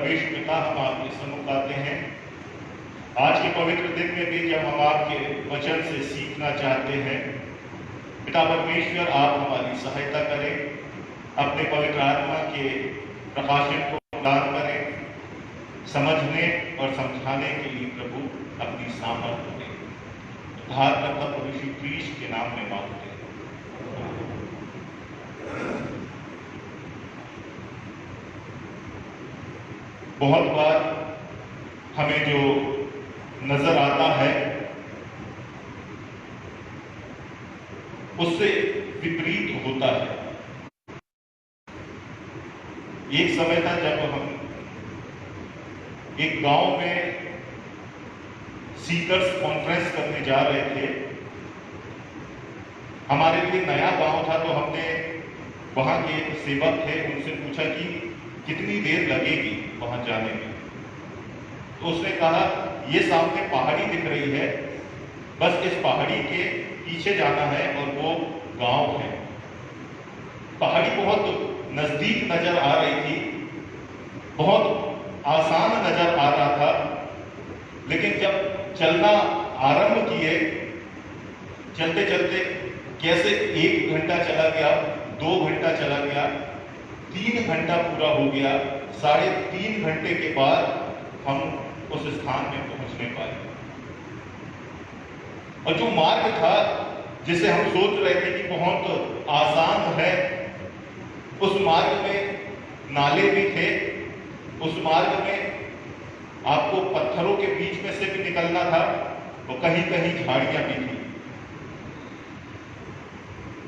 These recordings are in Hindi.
परमेश पिता, हम आपके सम्मुख आते हैं आज के पवित्र दिन में भी, जब हम आपके वचन से सीखना चाहते हैं। पिता परमेश्वर, आप हमारी सहायता करें, अपने पवित्र आत्मा के प्रकाशन को प्रदान करें, समझने और समझाने के लिए प्रभु अपनी सामर्थ्य दें। उद्धारकर्ता प्रभु यीशु क्रिस्ट के नाम में मांगते हैं। बहुत बार हमें जो नजर आता है उससे विपरीत होता है। एक समय था जब हम एक गांव में सीकर्स कॉन्फ्रेंस करने जा रहे थे। हमारे लिए नया गांव था, तो हमने वहां के सेवक थे, उनसे पूछा कि कितनी देर लगेगी वहां जाने में। तो उसने कहा, ये सामने पहाड़ी दिख रही है, बस इस पहाड़ी के पीछे जाना है और वो गांव है। पहाड़ी बहुत नजदीक नजर आ रही थी, बहुत आसान नजर आ रहा था, लेकिन जब चलना आरंभ किए, चलते चलते कैसे 1 घंटा चला गया, 2 घंटा चला गया, 3 घंटा पूरा हो गया। 3.5 घंटे के बाद हम उस स्थान में पहुंचने पाए। और जो मार्ग था जिसे हम सोच रहे थे कि बहुत आसान है, उस मार्ग में नाले भी थे, उस मार्ग में आपको पत्थरों के बीच में से भी निकलना था, और कहीं कहीं झाड़ियां भी थी।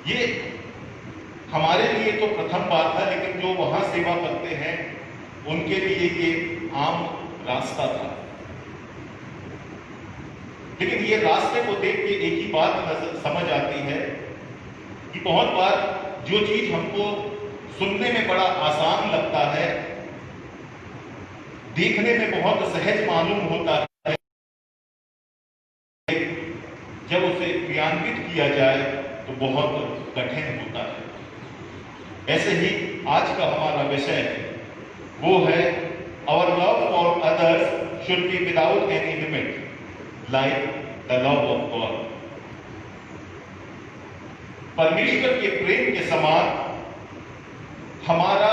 ये हमारे लिए तो प्रथम बात था, लेकिन जो वहां सेवा करते हैं उनके लिए ये आम रास्ता था। लेकिन ये रास्ते को देख के एक ही बात समझ आती है कि बहुत बार जो चीज हमको सुनने में बड़ा आसान लगता है, देखने में बहुत सहज मालूम होता है, जब उसे क्रियान्वित किया जाए तो बहुत कठिन होता है। ऐसे ही आज का हमारा विषय वो है, our love for others should be without any limit, like the love of God. परमेश्वर के प्रेम के समान हमारा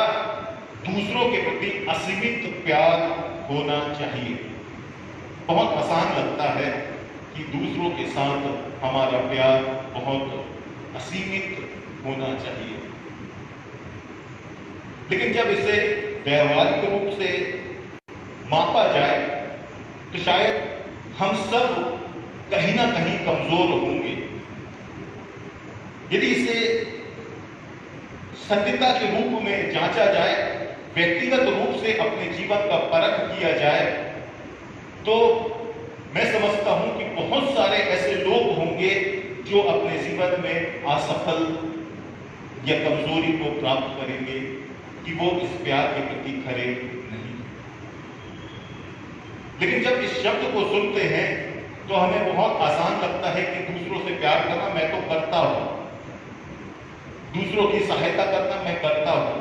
दूसरों के प्रति असीमित प्यार होना चाहिए। बहुत आसान लगता है कि दूसरों के साथ हमारा प्यार बहुत असीमित होना चाहिए, लेकिन जब इसे व्यवहारिक रूप से मापा जाए तो शायद हम सब कहीं ना कहीं कमजोर होंगे। यदि इसे सत्यता के रूप में जांचा जाए, व्यक्तिगत रूप से अपने जीवन का परख किया जाए, तो मैं समझता हूं कि बहुत सारे ऐसे लोग होंगे जो अपने जीवन में असफल या कमजोरी को प्राप्त करेंगे कि वो इस प्यार के प्रति खरे नहीं। लेकिन जब इस शब्द को सुनते हैं तो हमें बहुत आसान लगता है कि दूसरों से प्यार करना मैं तो करता हूं, दूसरों की सहायता करना मैं करता हूं,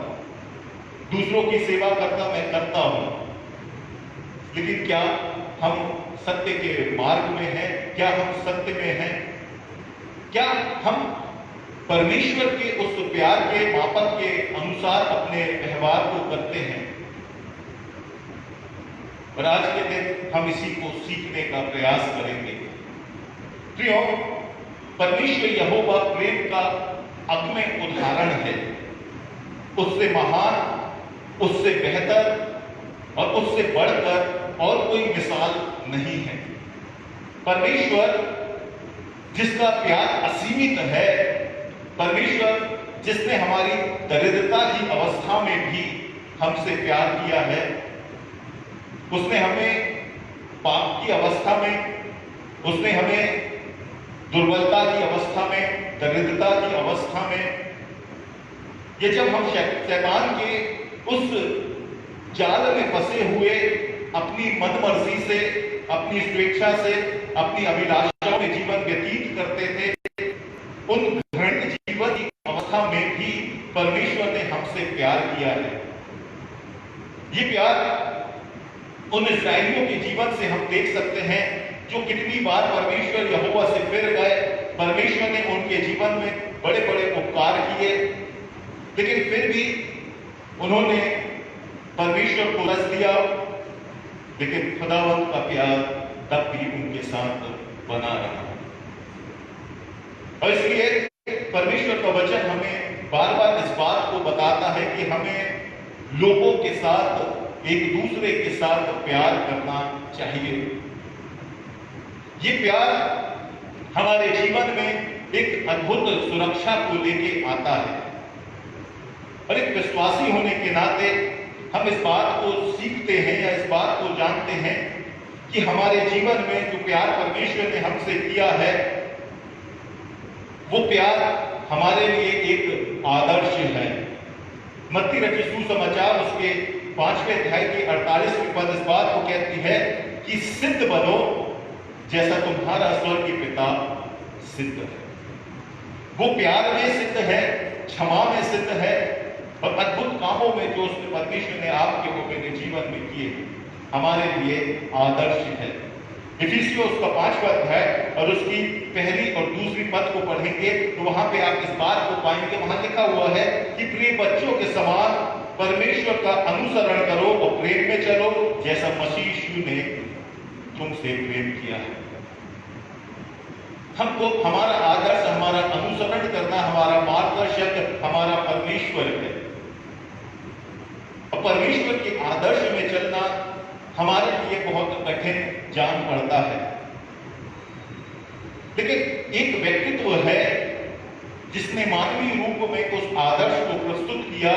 दूसरों की सेवा करना मैं करता हूं। लेकिन क्या हम सत्य के मार्ग में हैं? क्या हम सत्य में हैं? क्या हम परमेश्वर के उस प्यार के मापक के अनुसार अपने व्यवहार को करते हैं? और आज के दिन हम इसी को सीखने का प्रयास करेंगे। प्रियो, परमेश्वर यहोवा प्रेम का अगम्य उदाहरण है। उससे महान, उससे बेहतर और उससे बढ़कर और कोई मिसाल नहीं है। परमेश्वर जिसका प्यार असीमित है, परमेश्वर जिसने हमारी दरिद्रता की अवस्था में भी हमसे प्यार किया है, उसने हमें पाप की अवस्था में, उसने हमें दुर्बलता की अवस्था में, दरिद्रता की अवस्था में, ये जब हम शैतान के उस जाल में फंसे हुए अपनी मनमर्जी से, अपनी स्वेच्छा से, अपनी अभिलाषा में जीवन व्यतीत करते थे, उन घृणित जीवन की अवस्था में भी परमेश्वर ने हमसे प्यार किया है। ये प्यार उन इस्राएलियों के जीवन से हम देख सकते हैं जो कितनी बार परमेश्वर यहोवा से फिर गए, परमेश्वर ने उनके जीवन में बड़े बड़े उपकार किए, लेकिन फिर भी उन्होंने परमेश्वर को रस दिया, लेकिन खुदावंत का प्यार तब भी उनके साथ बना रहा। और इसलिए परमेश्वर का वचन हमें बार बार इस बात को बताता है कि हमें लोगों के साथ, एक दूसरे के साथ प्यार करना चाहिए। ये प्यार हमारे जीवन में एक अद्भुत सुरक्षा को लेके आता है, और एक विश्वासी होने के नाते हम इस बात को सीखते हैं या इस बात को जानते हैं कि हमारे जीवन में जो प्यार परमेश्वर ने हमसे किया है, वो प्यार हमारे लिए एक आदर्श है। मत्ती रचित सुसमाचार उसके 5वें अध्याय की 48वीं पद इस बात को कहती है कि सिद्ध बनो जैसा तुम्हारा स्वर्गीय पिता सिद्ध है। वो प्यार में सिद्ध है, क्षमा में सिद्ध है, और अद्भुत कामों में जो उसने परमेश्वर ने आपके और मेरे जीवन में किए हमारे लिए आदर्श है। इफिसियों उसका 5वां अध्याय और उसकी पहली और दूसरी पद को पढ़ेंगे तो वहां पे आप इस बात को पाएंगे, वहां लिखा हुआ है कि प्रिय बच्चों के समान परमेश्वर का अनुसरण करो और प्रेम में चलो जैसा मसीह यीशु ने तुमसे प्रेम किया है। हमको हमारा आदर्श, हमारा अनुसरण करना, हमारा मार्गदर्शक हमारा परमेश्वर है, और परमेश्वर के आदर्श में चलना हमारे लिए बहुत कठिन जान पड़ता है। लेकिन एक व्यक्तित्व है जिसने मानवीय रूप में उस आदर्श को प्रस्तुत किया,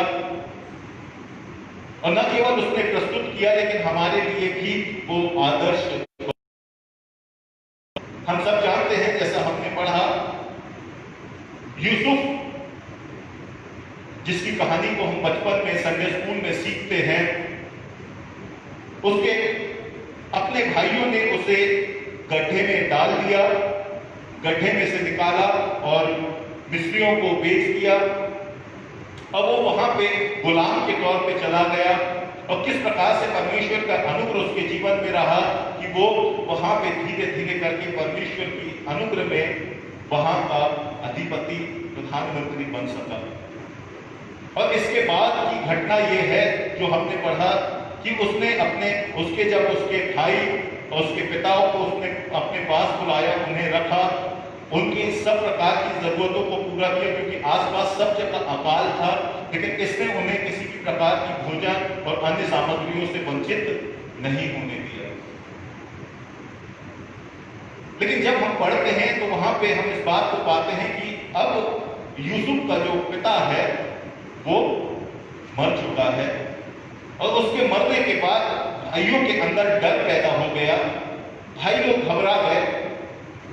और न केवल उसने प्रस्तुत किया लेकिन हमारे लिए भी वो आदर्श। हम सब जानते हैं, जैसा हमने पढ़ा, यूसुफ जिसकी कहानी को हम बचपन में संडे स्कूल में सीखते हैं, उसके अपने भाइयों ने उसे गड्ढे में डाल दिया, गड्ढे में से निकाला और मिस्रियों को बेच दिया। अब वो वहां पे गुलाम के तौर पे चला गया, और किस प्रकार से परमेश्वर का अनुग्रह उसके जीवन में रहा कि वो वहां पे धीरे धीरे करके परमेश्वर की अनुग्रह में वहां का अधिपति, प्रधानमंत्री बन सका। और इसके बाद की घटना ये है जो हमने पढ़ा कि उसने जब उसके भाई और उसके पिताओं को उसने अपने पास बुलाया, उन्हें रखा, उनकी सब प्रकार की जरूरतों को पूरा किया, क्योंकि आसपास सब जगह अकाल था, लेकिन इसने उन्हें किसी भी प्रकार की भोजन और अन्य सामग्रियों से वंचित नहीं होने दिया। लेकिन जब हम पढ़ते हैं तो वहां पे हम इस बात को पाते हैं कि अब यूसुफ का जो पिता है वो मर चुका है, और उसके मरने के बाद भाइयों के अंदर डर पैदा हो गया। भाई लोग घबरा गए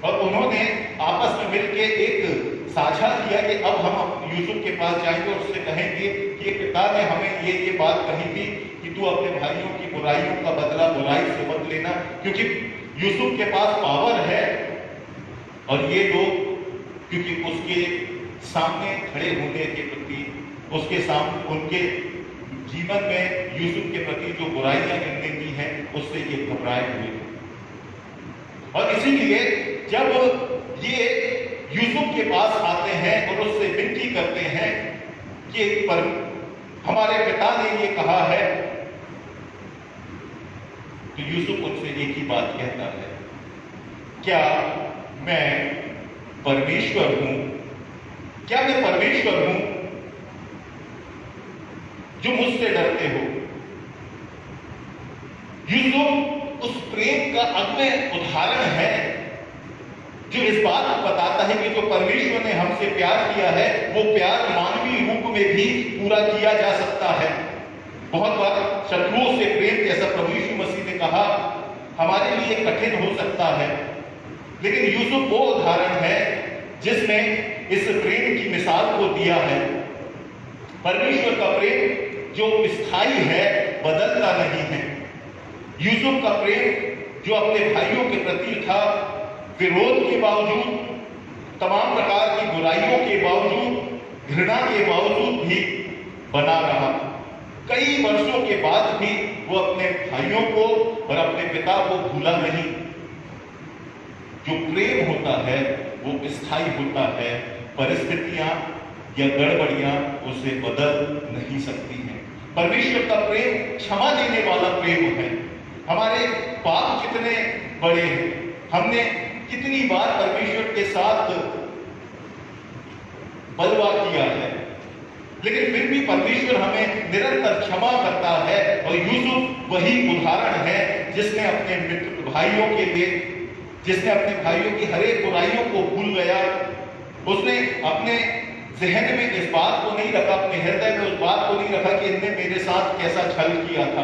और उन्होंने आपस में मिलकर एक साझा किया कि अब हम यूसुफ के पास जाएंगे और उससे कहेंगे कि पिता ने हमें ये बात कही थी कि तू अपने भाइयों की बुराइयों का बदला बुराई से मत लेना, क्योंकि यूसुफ के पास पावर है, और ये लोग क्योंकि उसके सामने खड़े होने के प्रति, उसके सामने उनके जीवन में यूसुफ के प्रति जो बुराइयां इनने की हैं उससे ये घबराए हुए। और इसीलिए जब ये यूसुफ के पास आते हैं और उससे विनती करते हैं कि हमारे पिता ने ये कहा है, तो यूसुफ उनसे एक ही बात कहता है, क्या मैं परमेश्वर हूं? क्या मैं परमेश्वर हूं जो मुझसे डरते हो? यूसुफ उस प्रेम का अगले उदाहरण है जो इस बात को बताता है कि जो परमेश्वर ने हमसे प्यार किया है वो प्यार मानवीय रूप में भी पूरा किया जा सकता है। बहुत बार शत्रुओं से प्रेम, जैसा प्रभु यीशु मसीह ने कहा, हमारे लिए कठिन हो सकता है, लेकिन यूसुफ वो उदाहरण है जिसने इस प्रेम की मिसाल को दिया है। परमेश्वर का प्रेम जो स्थायी है, बदलता नहीं है। यूसुफ का प्रेम जो अपने भाइयों के प्रति था, विरोध के बावजूद, तमाम प्रकार की बुराइयों के बावजूद, घृणा के बावजूद भी बना रहा। कई वर्षों के बाद भी वो अपने भाइयों को और अपने पिता को भूला नहीं। जो प्रेम होता है वो स्थायी होता है, परिस्थितियां या गड़बड़ियां उसे बदल नहीं सकती हैं। परमेश्वर का प्रेम क्षमा देने वाला प्रेम है। हमारे पाप कितने बड़े हैं, हमने कितनी बार परमेश्वर के साथ बलवा किया है, लेकिन फिर भी परमेश्वर हमें निरंतर क्षमा करता है। और यूसुफ वही उदाहरण है जिसने अपने मित्र भाइयों के लिए, जिसने अपने भाइयों की हर एक बुराइयों को भूल गया। उसने अपने जहन में इस बात को नहीं रखा, अपने हृदय में उस बात को नहीं रखा कि इनने मेरे साथ कैसा छल किया था।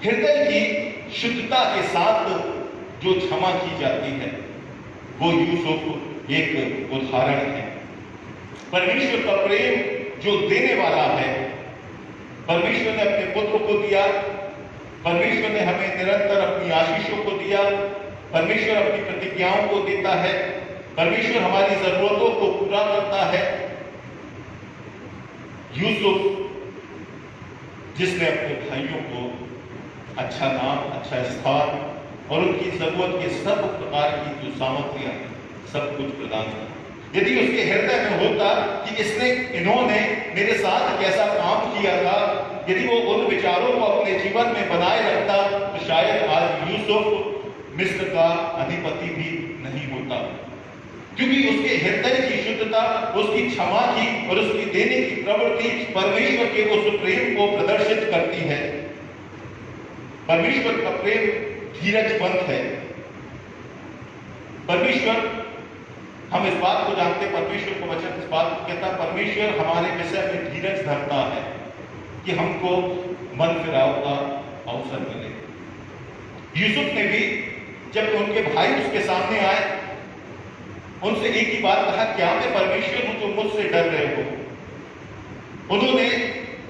हृदय की शुद्धता के साथ जो क्षमा की जाती है वो यूसुफ एक उदाहरण है। परमेश्वर का प्रेम जो देने वाला है, परमेश्वर ने अपने पुत्र को दिया, परमेश्वर ने हमें निरंतर अपनी आशीषों को दिया, परमेश्वर अपनी प्रतिज्ञाओं को देता है, परमेश्वर हमारी जरूरतों को पूरा करता है। यूसुफ जिसने अपने भाइयों को अच्छा नाम, अच्छा स्थान और उनकी जरूरत के सब प्रकार की जो सामग्रियां सब कुछ प्रदान किया। यदि उसके हृदय में होता कि इन्होंने मेरे साथ कैसा काम किया था, यदि वो उन विचारों को अपने जीवन में बनाए रखता तो शायद आज यूसुफ मिस्र का अधिपति भी नहीं होता। क्योंकि उसके हृदय की शुद्धता, उसकी क्षमा की और उसकी देने की प्रवृत्ति परमेश्वर के उस प्रेम को प्रदर्शित करती है। परमेश्वर का प्रेम धीरजवंत है। परमेश्वर, हम इस बात को जानते, परमेश्वर को वचन इस बात को कहता, परमेश्वर हमारे विषय में धीरज धरता है कि हमको मन फिराव का अवसर मिले। यूसुफ ने भी जब उनके भाई उसके सामने आए, उनसे एक ही बात कहा, क्या मैं परमेश्वर हूं जो मुझसे डर रहे हो? उन्होंने,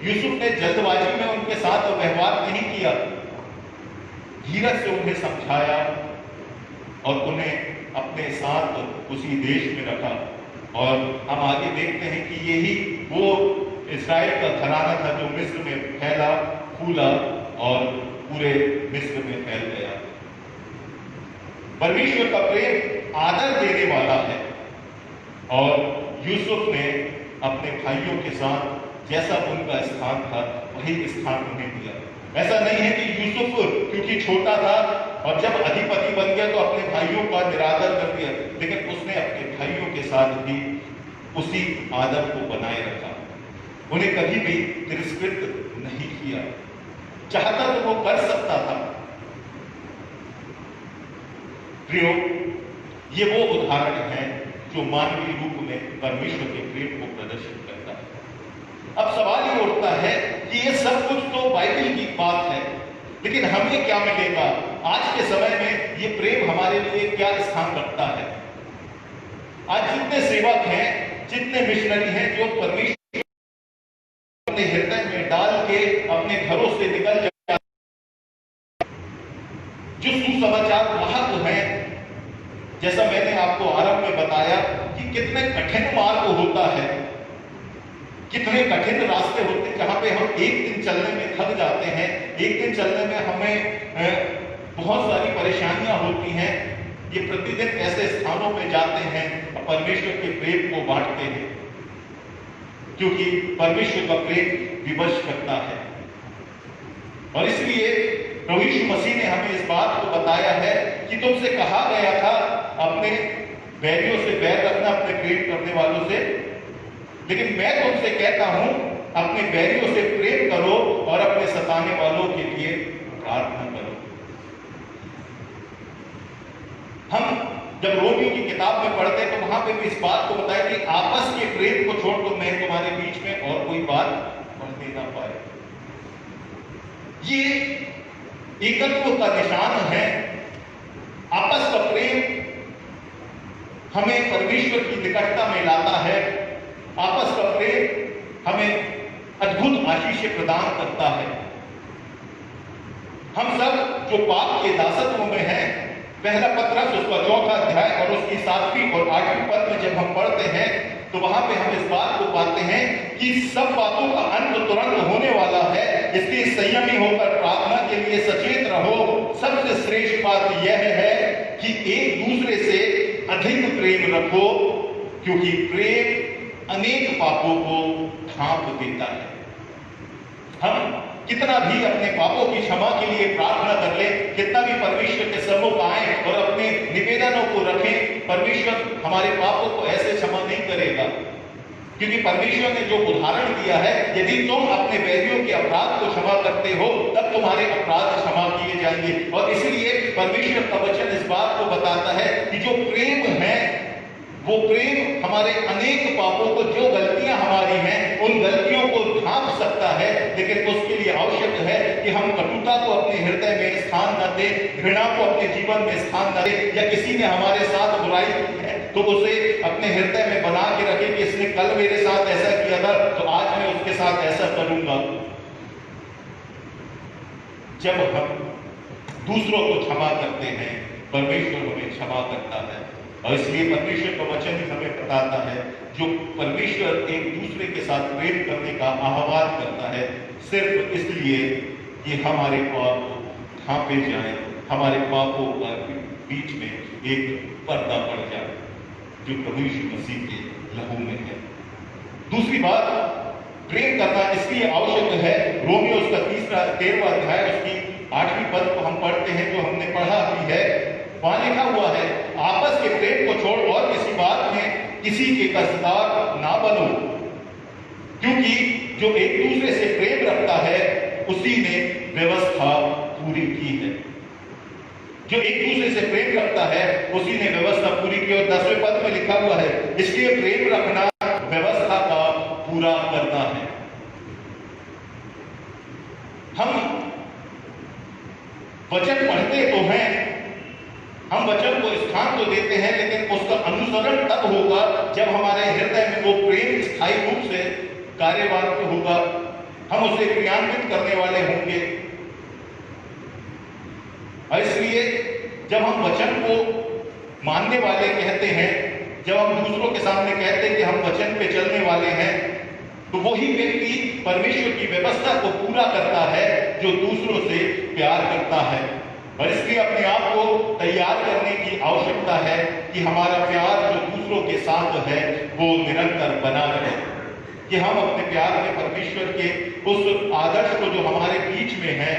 यूसुफ ने जल्दबाजी में उनके साथ व्यवहार नहीं किया, धीरज से उन्हें समझाया और उन्हें अपने साथ उसी देश में रखा। और हम आगे देखते हैं कि यही वो इस्राएल का घराना था जो मिस्र में फैला फूला और पूरे मिस्र में फैल गया। परमेश्वर का प्रेम आदर देने वाला है और यूसुफ ने अपने भाइयों के साथ जैसा उनका स्थान था वही स्थान उन्हें दिया। ऐसा नहीं है कि यूसुफ क्योंकि छोटा था और जब अधिपति बन गया तो अपने भाइयों का निरादर कर दिया, लेकिन उसने अपने भाइयों के साथ भी उसी आदर को बनाए रखा, उन्हें कभी भी तिरस्कृत नहीं किया। चाहता तो वो कर सकता था। प्रियो, ये वो उदाहरण है जो मानवीय रूप में परमेश्वर के प्रेम को प्रदर्शित करता है। अब सवाल ये उठता है कि ये सब कुछ तो बाइबल की बात है, लेकिन हमें क्या मिलेगा? आज के समय में ये प्रेम हमारे लिए क्या स्थान रखता है? आज जितने सेवक हैं, जितने मिशनरी हैं जो परमेश्वर अपने हृदय में डाल के अपने घरों से निकल जाते हैं, जो सुसमाचार वाहक हैं, जैसा मैंने आपको आरंभ में बताया कि कितने कठिन मार्ग होता है, कितने कठिन रास्ते होते हैं जहां पे हम एक दिन चलने में थक जाते हैं, एक दिन चलने में हमें बहुत सारी परेशानियां होती हैं। ये प्रतिदिन ऐसे स्थानों पे जाते हैं और परमेश्वर के प्रेम को बांटते हैं, क्योंकि परमेश्वर का प्रेम विवश करता है। और इसलिए प्रभु यीशु मसीह ने हमें इस बात को बताया है कि तुमसे कहा गया था अपने बैरियों से बैर रखना, अपने प्रेम करने वालों से, लेकिन मैं तुमसे कहता हूं अपने बैरियों से प्रेम करो और अपने सताने वालों के लिए प्रार्थना करो। हम जब रोमियो की किताब में पढ़ते हैं तो वहां पे भी इस बात को बताया कि आपस के प्रेम को छोड़ तो मैं तुम्हारे बीच में और कोई बात बढ़ने ना पाए। ये एकत्व का निशान है। आपस का प्रेम हमें परमेश्वर की निकटता में लाता है। आपस का प्रेम हमें अद्भुत आशीष प्रदान करता है। हम सब जो पाप के दासत्व में हैं, पहला पत्रस उसका 4वां अध्याय और उसकी 7वीं और 8वीं पद में जब हम पढ़ते हैं तो वहां पे हम इस बात को पाते हैं कि सब बातों का अंत तुरंत होने वाला है इसलिए संयमी होकर प्रार्थना के लिए सचेत रहो। सबसे श्रेष्ठ बात यह है कि एक दूसरे से अधिक प्रेम रखो, क्योंकि प्रेम अनेक पापों को ढांप देता है। हम कितना भी अपने पापों की क्षमा के लिए प्रार्थना कर ले, कितना भी परमेश्वर के सम्मुख आए और अपने निवेदनों को रखें, परमेश्वर हमारे पापों को ऐसे क्षमा नहीं करेगा, क्योंकि परमेश्वर ने जो उदाहरण दिया है, यदि तुम अपने बैरियों के अपराध को क्षमा करते हो तब तुम्हारे अपराध क्षमा किए जाएंगे। और इसलिए परमेश्वर का वचन इस बात को बताता है कि जो प्रेम है वो प्रेम हमारे अनेक पापों को, जो गलतियां हमारी हैं उन गलतियों को ढांप सकता है। लेकिन उसके लिए आवश्यक है कि हम कटुता को अपने हृदय में स्थान न दें, घृणा को अपने जीवन में स्थान न दें, या किसी ने हमारे साथ बुराई की है तो उसे अपने हृदय में बना के रखें कि इसने कल मेरे साथ ऐसा किया था तो आज मैं उसके साथ ऐसा करूंगा। जब हम दूसरों को क्षमा करते हैं, परमेश्वर हमें क्षमा करता है। और इसलिए परमेश्वर का वचन ही हमें बताता है, जो परमेश्वर एक दूसरे के साथ प्रेम करने का आह्वान करता है, सिर्फ इसलिए कि हमारे पाप ढांपे जाए, हमारे पापों का बीच में एक पर्दा पड़ जाए जो प्रभु यीशु मसीह के लहू में है। दूसरी बात, प्रेम करना इसलिए आवश्यक है। रोमियो उसका 13वां अध्याय उसकी 8वीं पद को हम पढ़ते हैं, जो हमने पढ़ा भी है। वहां लिखा हुआ है, आपस के प्रेम को छोड़ और किसी बात में किसी के कर्जदार ना बनो, क्योंकि जो एक दूसरे से प्रेम रखता है उसी ने व्यवस्था पूरी की है। जो एक दूसरे से प्रेम रखता है उसी ने व्यवस्था पूरी की। और 10वें पद में लिखा हुआ है, इसलिए प्रेम रखना व्यवस्था का पूरा करना है। हम वचन पढ़ते तो हैं, हम वचन को स्थान तो देते हैं, लेकिन उसका अनुसरण तब होगा जब हमारे हृदय में वो प्रेम स्थायी रूप से कार्यवान होगा, हम उसे क्रियान्वित करने वाले होंगे। और इसलिए जब हम वचन को मानने वाले कहते हैं, जब हम दूसरों के सामने कहते हैं कि हम वचन पे चलने वाले हैं, तो वही व्यक्ति परमेश्वर की व्यवस्था को पूरा करता है जो दूसरों से प्यार करता है। और इसलिए अपने आप को तैयार करने की आवश्यकता है कि हमारा प्यार जो दूसरों के साथ है वो निरंतर बना रहे, कि हम अपने प्यार में परमेश्वर के उस आदर्श को जो हमारे बीच में है,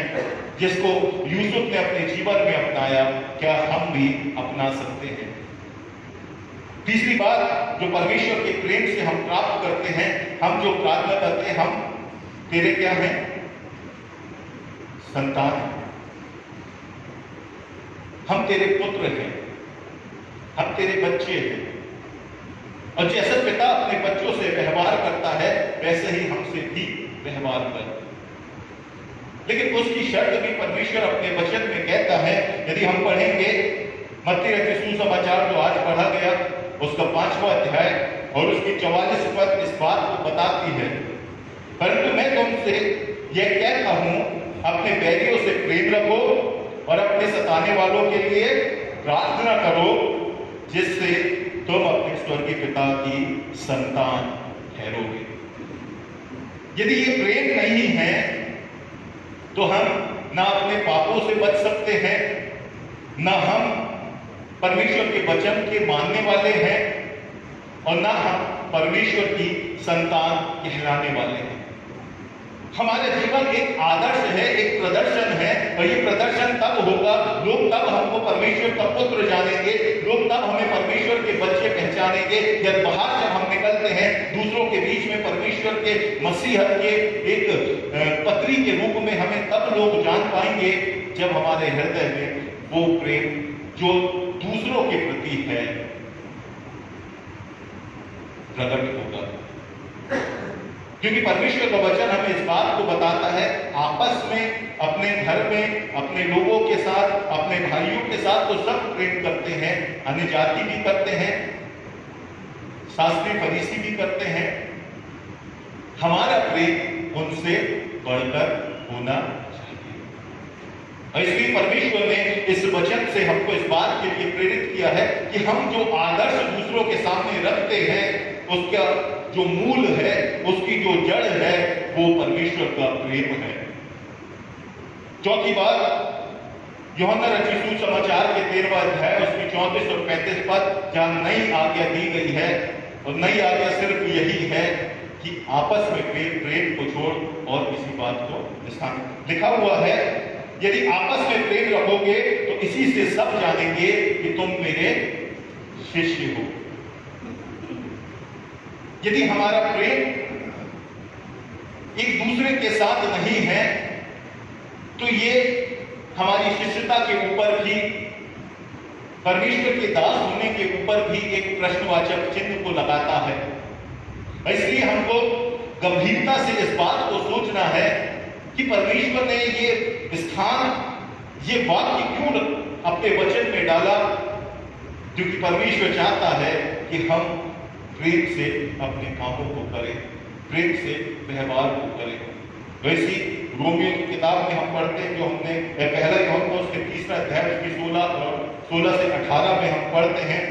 जिसको यूसुफ ने अपने जीवन में अपनाया, क्या हम भी अपना सकते हैं। तीसरी बात, जो परमेश्वर के प्रेम से हम प्राप्त करते हैं, हम जो प्रार्थना करते हैं, हम तेरे क्या हैं? संतान, हम तेरे पुत्र हैं, हम तेरे बच्चे हैं। और जैसे पिता अपने बच्चों से व्यवहार करता है वैसे ही हमसे भी व्यवहार कर। लेकिन उसकी शर्त भी परमेश्वर अपने वचन में कहता है। यदि हम पढ़ेंगे मत्ती रचित सुसमाचार जो आज पढ़ा गया, उसका 5वां अध्याय और उसकी 44 पद इस बात को बताती है, परंतु मैं तुमसे यह कहता हूं, अपने बैरियों से प्रेम रखो और अपने सताने वालों के लिए प्रार्थना करो, जिससे तुम अपने स्वर्गीय पिता की संतान ठहरोगे। यदि ये प्रेम नहीं है तो हम ना अपने पापों से बच सकते हैं, ना हम परमेश्वर के वचन के मानने वाले हैं, और ना हम परमेश्वर की संतान कहलाने वाले हैं। हमारा जीवन एक आदर्श है, एक प्रदर्शन है, और ये प्रदर्शन तब होगा, लोग तब हमको परमेश्वर का पुत्र जानेंगे, लोग तब हमें परमेश्वर के बच्चे पहचानेंगे, जब बाहर जब हम निकलते हैं दूसरों के बीच में परमेश्वर के मसीहत के एक पत्री के रूप में हमें तब लोग जान पाएंगे, जब हमारे हृदय में वो प्रेम जो दूसरों के प्रति है प्रकट होगा। क्योंकि परमेश्वर का वचन हमें इस बात को बताता है, आपस में, अपने घर में, अपने लोगों के साथ, अपने भाइयों के साथ तो सब प्रेम करते हैं, अन्य जाति भी करते हैं, शास्त्री फरीसी भी करते हैं। हमारा प्रेम उनसे बढ़कर होना चाहिए। और इसलिए परमेश्वर ने इस वचन से हमको इस बात के लिए प्रेरित किया है कि हम जो आदर्श दूसरों के सामने रखते हैं, उसका जो मूल है, उसकी जो जड़ है, वो परमेश्वर का प्रेम है। चौथी बात, यूहन्ना रचित सुसमाचार के 13वां अध्याय उसकी 34 और 35 पद, जहां नई आज्ञा दी गई है, और नई आज्ञा सिर्फ यही है कि आपस में प्रेम को छोड़ और किसी बात को स्थान लिखा हुआ है, यदि आपस में प्रेम रखोगे तो इसी से सब जानेंगे कि तुम मेरे शिष्य हो। यदि हमारा प्रेम एक दूसरे के साथ नहीं है तो ये हमारी शिष्यता के ऊपर भी, परमेश्वर के दास होने के ऊपर भी एक प्रश्नवाचक चिन्ह को लगाता है। इसलिए हमको गंभीरता से इस बात को सोचना है कि परमेश्वर ने ये स्थान, ये वाक्य क्यों अपने वचन में डाला, क्योंकि परमेश्वर चाहता है कि हम प्रेम से अपने कामों को करें, प्रेम से व्यवहार को करें। वैसी रोमियो की किताब में हम पढ़ते हैं, जो हमने पहला यूहन्ना उसके 3रा अध्याय उसकी 16 से 18 में हम पढ़ते हैं,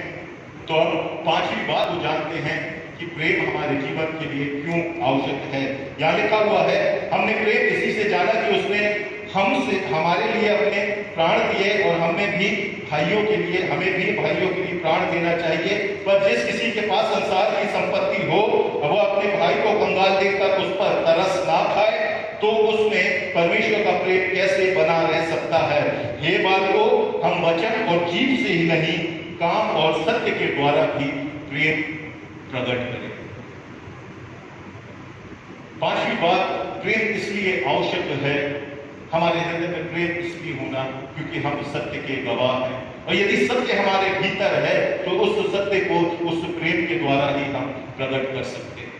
तो हम 5वीं बात को जानते हैं कि प्रेम हमारे जीवन के लिए क्यों आवश्यक है। यहाँ लिखा हुआ है, हमने प्रेम इसी से जाना कि उसने हमारे लिए अपने प्राण दिए, और हमें भी भाइयों के लिए प्राण देना चाहिए। पर जिस किसी के पास संसार की संपत्ति हो, वो अपने भाई को कंगाल देखकर उस पर तरस ना खाए, तो उसमें परमेश्वर का प्रेम कैसे बना रह सकता है। ये बात को हम वचन और जीव से ही नहीं, काम और सत्य के द्वारा भी प्रेम प्रकट करें। 5वीं बात, प्रेम इसलिए आवश्यक है, हमारे हृदय में प्रेम इसलिए होना क्योंकि हम सत्य के गवाह हैं, और यदि सत्य हमारे भीतर है तो उस सत्य को उस प्रेम के द्वारा ही हम प्रकट कर सकते हैं।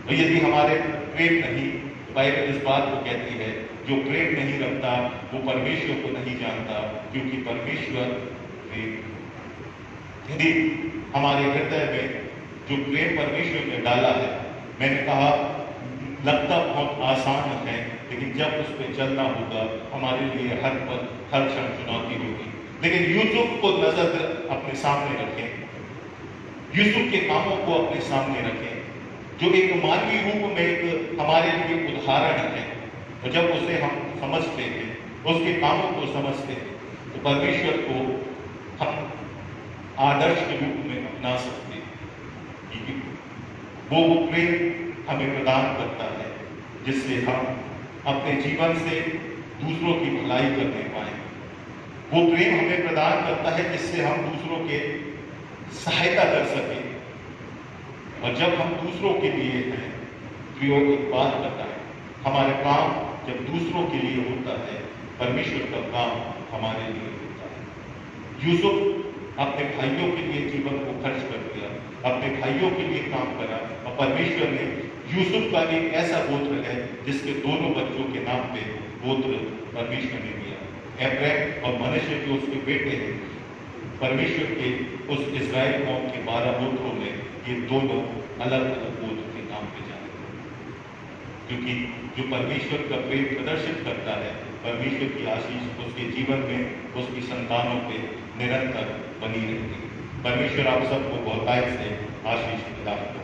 और यदि हमारे प्रेम नहीं, बाइबल इस बात को कहती है, जो प्रेम नहीं रखता वो परमेश्वर को नहीं जानता, क्योंकि परमेश्वर प्रेम। यदि हमारे हृदय में जो प्रेम परमेश्वर ने डाला है, मैंने कहा लगता बहुत आसान है, लेकिन जब उस पर चलना होगा हमारे लिए हर पल हर क्षण चुनौती होगी। लेकिन यूसुफ को नजर अपने सामने रखें, यूसुफ के कामों को अपने सामने रखें, जो एक मानवीय रूप में एक हमारे लिए उदाहरण है, और जब उसे हम समझते हैं, उसके कामों को समझते हैं, तो परमेश्वर को हम आदर्श के रूप में अपना सकते हैं, क्योंकि वो प्रेम हमें प्रदान करता है जिससे हम अपने जीवन से दूसरों की भलाई करने पाए। वो प्रेम हमें प्रदान करता है जिससे हम दूसरों के सहायता कर सके। और जब हम दूसरों के लिए हैं, प्रियो एक बात बताएं, हमारे काम जब दूसरों के लिए होता है, परमेश्वर का काम हमारे लिए होता है। यूसुफ अपने भाइयों के लिए जीवन को खर्च कर दिया, अपने भाइयों के लिए काम करा, और परमेश्वर ने यूसुफ का एक ऐसा गोत्र है जिसके दोनों बच्चों के नाम पे गोत्र परमेश्वर ने दिया। एफ्राइम और मनश्शे जो उसके बेटे हैं, परमेश्वर के उस इस्राएल कौम के 12 गोत्रों में ये दोनों अलग अलग गोत्र के नाम पे जाते हैं, क्योंकि जो परमेश्वर का प्रेम प्रदर्शित करता है, परमेश्वर की आशीष उसके जीवन में, उसकी संतानों पे निरंतर बनी रहती है। परमेश्वर आप सबको बहुतायत से आशीष प्रदान करे।